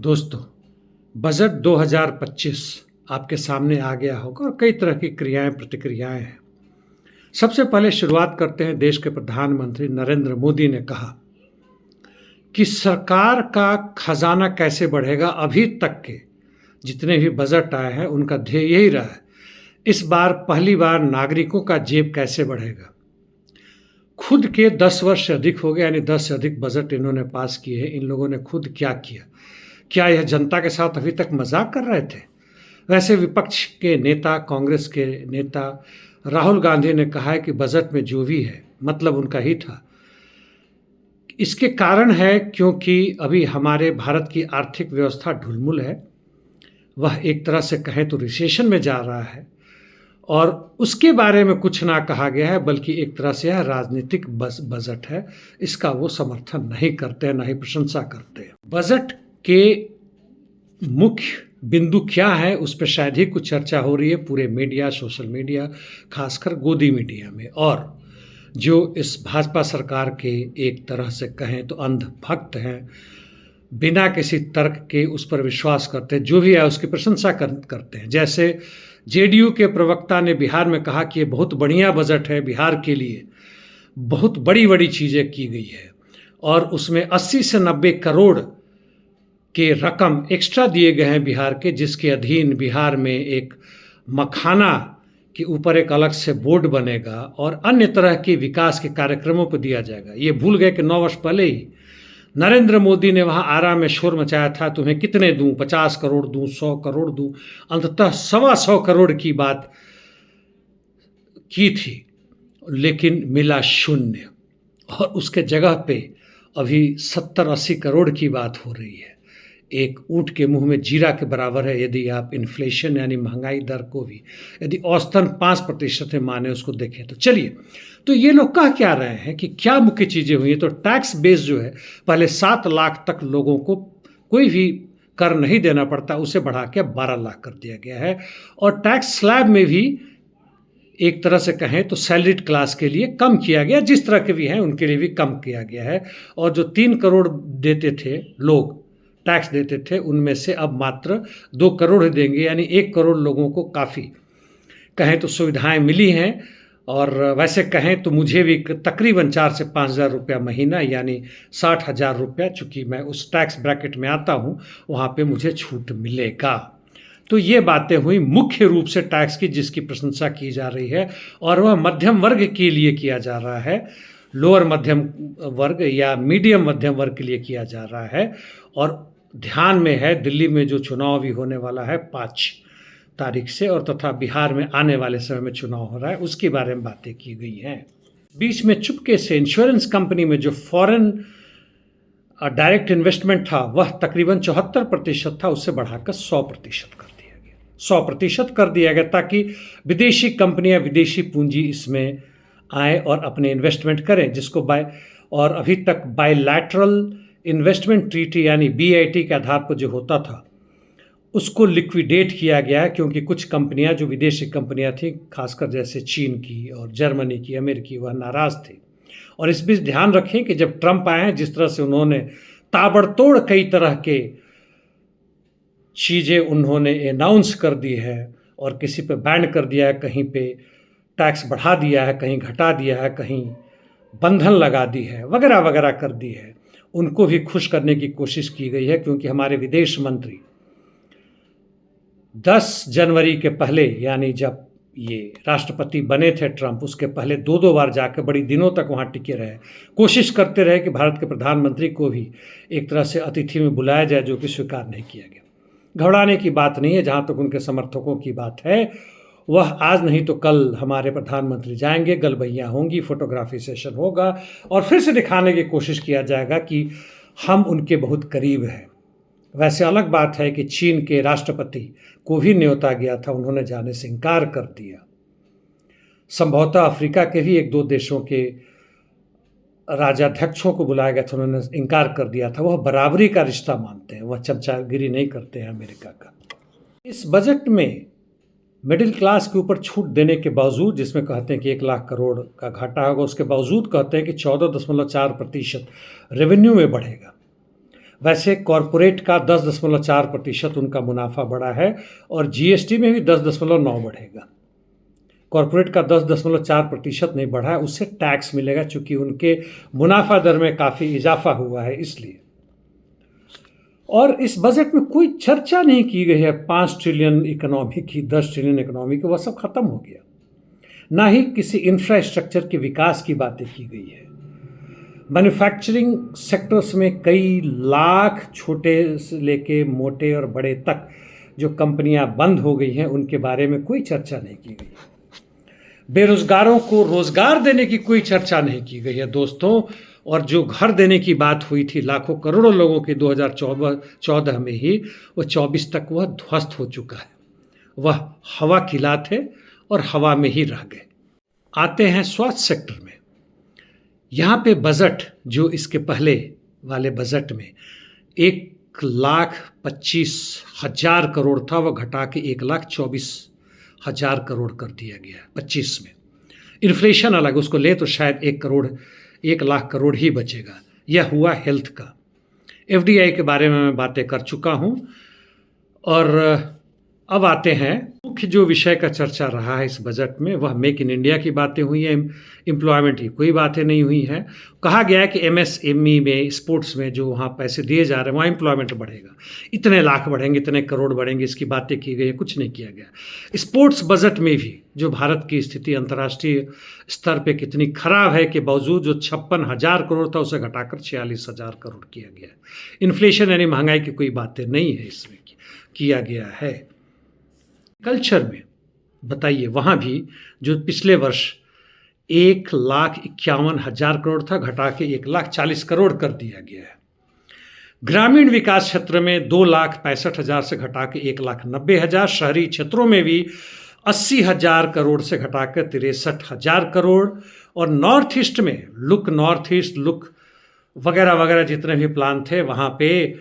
दोस्तों, बजट 2025 आपके सामने आ गया होगा और कई तरह की क्रियाएं प्रतिक्रियाएं हैं। सबसे पहले शुरुआत करते हैं। देश के प्रधानमंत्री नरेंद्र मोदी ने कहा कि सरकार का खजाना कैसे बढ़ेगा। अभी तक के जितने भी बजट आए हैं उनका ध्येय यही रहा है, इस बार पहली बार नागरिकों का जेब कैसे बढ़ेगा। खुद के 10 वर्ष से अधिक हो गए, यानी 10 से अधिक बजट इन्होंने पास किए हैं। इन लोगों ने खुद क्या किया? क्या यह जनता के साथ अभी तक मजाक कर रहे थे? वैसे विपक्ष के नेता, कांग्रेस के नेता राहुल गांधी ने कहा है कि बजट में जो भी है मतलब उनका ही था। इसके कारण है क्योंकि अभी हमारे भारत की आर्थिक व्यवस्था ढुलमुल है। वह एक तरह से कहें तो रिसेशन में जा रहा है और उसके बारे में कुछ ना कहा गया है, बल्कि एक तरह से यह राजनीतिक बजट है। इसका वो समर्थन नहीं करते हैं, ना ही प्रशंसा करते हैं। बजट के मुख्य बिंदु क्या है उस पर शायद ही कुछ चर्चा हो रही है पूरे मीडिया, सोशल मीडिया, खासकर गोदी मीडिया में। और जो इस भाजपा सरकार के एक तरह से कहें तो अंधभक्त हैं, बिना किसी तर्क के उस पर विश्वास करते हैं, जो भी है उसकी प्रशंसा करते हैं। जैसे जेडीयू के प्रवक्ता ने बिहार में कहा कि ये बहुत बढ़िया बजट है, बिहार के लिए बहुत बड़ी बड़ी चीज़ें की गई है और उसमें 80 से 90 करोड़ के रकम एक्स्ट्रा दिए गए हैं बिहार के, जिसके अधीन बिहार में एक मखाना के ऊपर एक अलग से बोर्ड बनेगा और अन्य तरह के विकास के कार्यक्रमों पर दिया जाएगा। ये भूल गए कि 9 वर्ष पहले ही नरेंद्र मोदी ने वहाँ आरा में शोर मचाया था, तुम्हें कितने दूं, 50 करोड़ दूं, 100 करोड़ दूं। अंततः 125 करोड़ की बात की थी, लेकिन मिला शून्य। और उसके जगह पे अभी 70-80 करोड़ की बात हो रही है। एक ऊँट के मुंह में जीरा के बराबर है यदि आप इन्फ्लेशन यानी महंगाई दर को भी यदि औसतन 5% माने उसको देखें तो। चलिए, तो ये लोग कह क्या रहे हैं कि क्या मुख्य चीज़ें हुई हैं? तो टैक्स बेस जो है, पहले 7 लाख तक लोगों को कोई भी कर नहीं देना पड़ता, उसे बढ़ा के 12 लाख कर दिया गया है। और टैक्स स्लैब में भी एक तरह से कहें तो सैलरीड क्लास के लिए कम किया गया, जिस तरह के भी हैं उनके लिए भी कम किया गया है। और जो 3 करोड़ देते थे लोग, टैक्स देते थे, उनमें से अब मात्र 2 करोड़ देंगे, यानी 1 करोड़ लोगों को काफ़ी कहें तो सुविधाएं मिली हैं। और वैसे कहें तो मुझे भी तकरीबन 4 से 5 हज़ार रुपया महीना, यानी 60,000 रुपया, चूँकि मैं उस टैक्स ब्रैकेट में आता हूँ, वहाँ पे मुझे छूट मिलेगा। तो ये बातें हुई मुख्य रूप से टैक्स की, जिसकी प्रशंसा की जा रही है और वह मध्यम वर्ग के लिए किया जा रहा है, लोअर मध्यम वर्ग या मीडियम मध्यम वर्ग के लिए किया जा रहा है। और ध्यान में है दिल्ली में जो चुनाव भी होने वाला है 5 तारीख से, और तथा बिहार में आने वाले समय में चुनाव हो रहा है, उसके बारे में बातें की गई हैं। बीच में चुपके से इंश्योरेंस कंपनी में जो फॉरेन डायरेक्ट इन्वेस्टमेंट था वह तकरीबन 74% था, उससे बढ़ाकर 100% कर दिया गया। 100% कर दिया गया ताकि विदेशी कंपनियां, विदेशी पूंजी इसमें आए और अपने इन्वेस्टमेंट करें, जिसको और अभी तक बायलैटरल इन्वेस्टमेंट ट्रीटी यानी BIT के आधार पर जो होता था उसको लिक्विडेट किया गया है, क्योंकि कुछ कंपनियां जो विदेशी कंपनियां थीं, खासकर जैसे चीन की और जर्मनी की, अमेरिकी, वह नाराज़ थी। और इस बीच ध्यान रखें कि जब ट्रंप आए हैं, जिस तरह से उन्होंने ताबड़तोड़ कई तरह के चीज़ें उन्होंने अनाउंस कर दी है और किसी पे बैन कर दिया है, कहीं पे टैक्स बढ़ा दिया है, कहीं घटा दिया है, कहीं बंधन लगा दी है, वगैरह वगैरह कर दी है, उनको भी खुश करने की कोशिश की गई है। क्योंकि हमारे विदेश मंत्री 10 जनवरी के पहले, यानी जब ये राष्ट्रपति बने थे ट्रंप, उसके पहले 2-2 बार जाकर बड़ी दिनों तक वहाँ टिके रहे, कोशिश करते रहे कि भारत के प्रधानमंत्री को भी एक तरह से अतिथि में बुलाया जाए, जो कि स्वीकार नहीं किया गया। घबराने की बात नहीं है। जहाँ तक उनके समर्थकों की बात है, वह आज नहीं तो कल हमारे प्रधानमंत्री जाएंगे, गलबैयाँ होंगी, फोटोग्राफी सेशन होगा और फिर से दिखाने की कोशिश किया जाएगा कि हम उनके बहुत करीब हैं। वैसे अलग बात है कि चीन के राष्ट्रपति को भी न्योता गया था, उन्होंने जाने से इनकार कर दिया। संभवतः अफ्रीका के भी 1-2 देशों के राजाध्यक्षों को बुलाया गया था, उन्होंने इनकार कर दिया था। वह बराबरी का रिश्ता मानते हैं, वह चमचागिरी नहीं करते हैं अमेरिका का। इस बजट में मिडिल क्लास के ऊपर छूट देने के बावजूद, जिसमें कहते हैं कि 1 लाख करोड़ का घाटा होगा, उसके बावजूद कहते हैं कि 14.4% रेवेन्यू में बढ़ेगा। वैसे कॉरपोरेट का 10.4% उनका मुनाफा बढ़ा है और जीएसटी में भी 10.9 बढ़ेगा। कॉरपोरेट का 10.4% नहीं बढ़ा है, उससे टैक्स मिलेगा चूंकि उनके मुनाफा दर में काफ़ी इजाफा हुआ है इसलिए। और इस बजट में कोई चर्चा नहीं की गई है 5 ट्रिलियन इकोनॉमी की, 10 ट्रिलियन इकोनॉमी की, वह सब खत्म हो गया। ना ही किसी इंफ्रास्ट्रक्चर के विकास की बातें की गई है। मैन्युफैक्चरिंग सेक्टर्स में कई लाख छोटे से लेके मोटे और बड़े तक जो कंपनियां बंद हो गई हैं उनके बारे में कोई चर्चा नहीं की गई। बेरोजगारों को रोजगार देने की कोई चर्चा नहीं की गई है दोस्तों। और जो घर देने की बात हुई थी लाखों करोड़ों लोगों की 2014 में ही, वो 24 तक वह ध्वस्त हो चुका है। वह हवा खिला थे और हवा में ही रह गए। आते हैं स्वास्थ्य सेक्टर में। यहाँ पे बजट जो इसके पहले वाले बजट में 1,25,000 करोड़ था, वह घटा के 1,24,000 करोड़ कर दिया गया 25 में। इन्फ्लेशन अलग, उसको ले तो शायद 1 लाख करोड़ ही बचेगा। यह हुआ हेल्थ का। एफडीआई के बारे में मैं बातें कर चुका हूँ। और अब आते हैं मुख्य जो विषय का चर्चा रहा है इस बजट में, वह मेक इन इंडिया की बातें हुई हैं। एम्प्लॉयमेंट की कोई बातें नहीं हुई हैं। कहा गया है कि एमएसएमई में, स्पोर्ट्स में जो वहाँ पैसे दिए जा रहे हैं वहाँ एम्प्लॉयमेंट बढ़ेगा, इतने लाख बढ़ेंगे, इतने करोड़ बढ़ेंगे, इसकी बातें की गई है, कुछ नहीं किया गया। स्पोर्ट्स बजट में भी जो भारत की स्थिति अंतर्राष्ट्रीय स्तर पे कितनी खराब है के बावजूद जो 56,000 करोड़ था उसे घटाकर 46,000 करोड़ किया गया। इन्फ्लेशन यानी महंगाई की कोई बातें नहीं है इसमें किया गया है। कल्चर में बताइए, वहाँ भी जो पिछले वर्ष 1,51,000 करोड़ था घटा के 1,40,000 करोड़ कर दिया गया है। ग्रामीण विकास क्षेत्र में 2,65,000 से घटा के 1,90,000, शहरी क्षेत्रों में भी 80,000 करोड़ से घटाकर 63,000 करोड़। और नॉर्थ ईस्ट में नॉर्थ ईस्ट लुक वगैरह वगैरह जितने भी प्लान थे वहाँ पे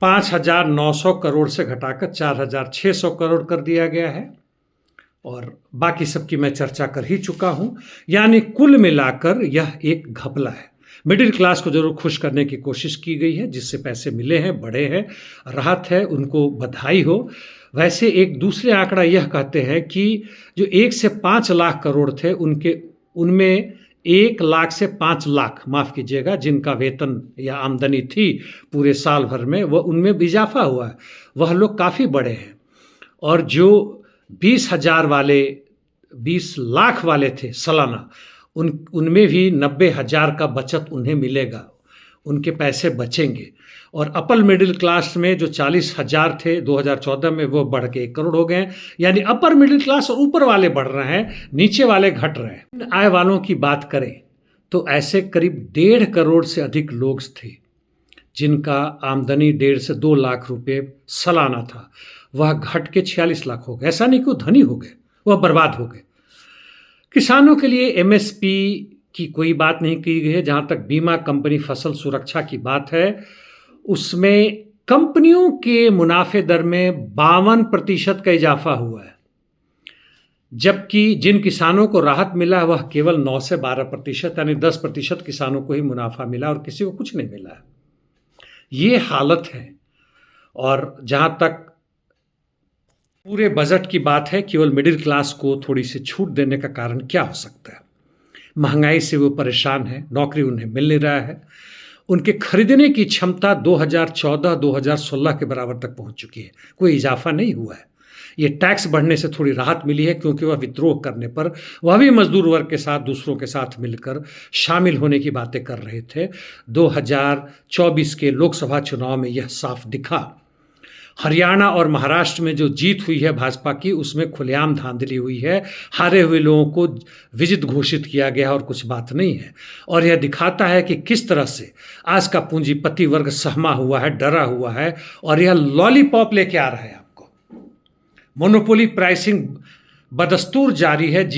5,900 करोड़ से घटाकर 4,600 करोड़ कर दिया गया है। और बाकी सबकी मैं चर्चा कर ही चुका हूँ। यानी कुल मिलाकर यह एक घपला है। मिडिल क्लास को जरूर खुश करने की कोशिश की गई है, जिससे पैसे मिले हैं, बढ़े हैं, राहत है, उनको बधाई हो। वैसे एक दूसरे आंकड़ा यह कहते हैं कि जो 1 से 5 लाख करोड़ थे उनमें 1 लाख से 5 लाख, माफ़ कीजिएगा, जिनका वेतन या आमदनी थी पूरे साल भर में, वह उनमें इजाफा हुआ है, वह लोग काफ़ी बड़े हैं। और जो 20,000 वाले, 20 लाख वाले थे सालाना, उनमें भी 90,000 का बचत उन्हें मिलेगा, उनके पैसे बचेंगे। और अपर मिडिल क्लास में जो 40,000 थे 2014 में, वो बढ़ के 1 करोड़ हो गए। यानी अपर मिडिल क्लास और ऊपर वाले बढ़ रहे हैं, नीचे वाले घट रहे हैं। आय वालों की बात करें तो ऐसे करीब 1.5 करोड़ से अधिक लोग थे जिनका आमदनी 1.5 से 2 लाख रुपए सालाना था, वह घट के 46 लाख हो गए। ऐसा नहीं कि वो धनी हो गए, वह बर्बाद हो गए। किसानों के लिए एमएसपी की कोई बात नहीं की गई है। जहाँ तक बीमा कंपनी फसल सुरक्षा की बात है, उसमें कंपनियों के मुनाफे दर में 52% का इजाफा हुआ है, जबकि जिन किसानों को राहत मिला वह केवल 9 से 12%, यानी 10% किसानों को ही मुनाफा मिला और किसी को कुछ नहीं मिला है। ये हालत है। और जहाँ तक पूरे बजट की बात है, केवल मिडिल क्लास को थोड़ी सी छूट देने का कारण क्या हो सकता है? महंगाई से वो परेशान है, नौकरी उन्हें मिल नहीं रहा है, उनके खरीदने की क्षमता 2014-2016 के बराबर तक पहुंच चुकी है, कोई इजाफा नहीं हुआ है। ये टैक्स बढ़ने से थोड़ी राहत मिली है, क्योंकि वह विद्रोह करने पर वह भी मजदूर वर्ग के साथ, दूसरों के साथ मिलकर शामिल होने की बातें कर रहे थे। 2024 के लोकसभा चुनाव में यह साफ दिखा। हरियाणा और महाराष्ट्र में जो जीत हुई है भाजपा की, उसमें खुलेआम धांधली हुई है। हारे हुए लोगों को विजित घोषित किया गया और कुछ बात नहीं है। और यह दिखाता है कि किस तरह से आज का पूंजीपति वर्ग सहमा हुआ है, डरा हुआ है, और यह लॉलीपॉप लेके आ रहा है आपको। मोनोपोली प्राइसिंग बदस्तूर जारी है।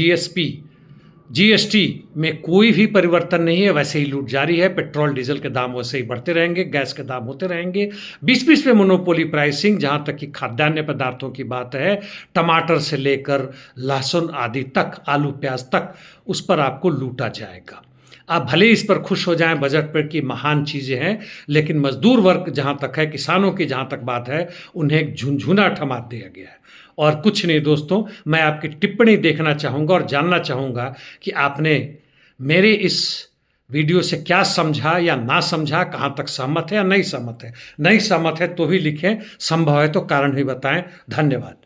जीएसटी में कोई भी परिवर्तन नहीं है, वैसे ही लूट जारी है। पेट्रोल डीजल के दाम वैसे ही बढ़ते रहेंगे, गैस के दाम होते रहेंगे। 20-20 पे मोनोपोली प्राइसिंग। जहाँ तक कि खाद्यान्न पदार्थों की बात है, टमाटर से लेकर लहसुन आदि तक, आलू प्याज तक, उस पर आपको लूटा जाएगा। आप भले इस पर खुश हो जाएं बजट पर कि महान चीज़ें हैं, लेकिन मजदूर वर्ग जहाँ तक है, किसानों की जहाँ तक बात है, उन्हें एक झुनझुना थमा दिया गया है। और कुछ नहीं दोस्तों, मैं आपकी टिप्पणी देखना चाहूँगा और जानना चाहूँगा कि आपने मेरे इस वीडियो से क्या समझा या ना समझा, कहाँ तक सहमत है या नहीं सहमत है। नहीं सहमत है तो भी लिखें, संभव है तो कारण भी बताएं। धन्यवाद।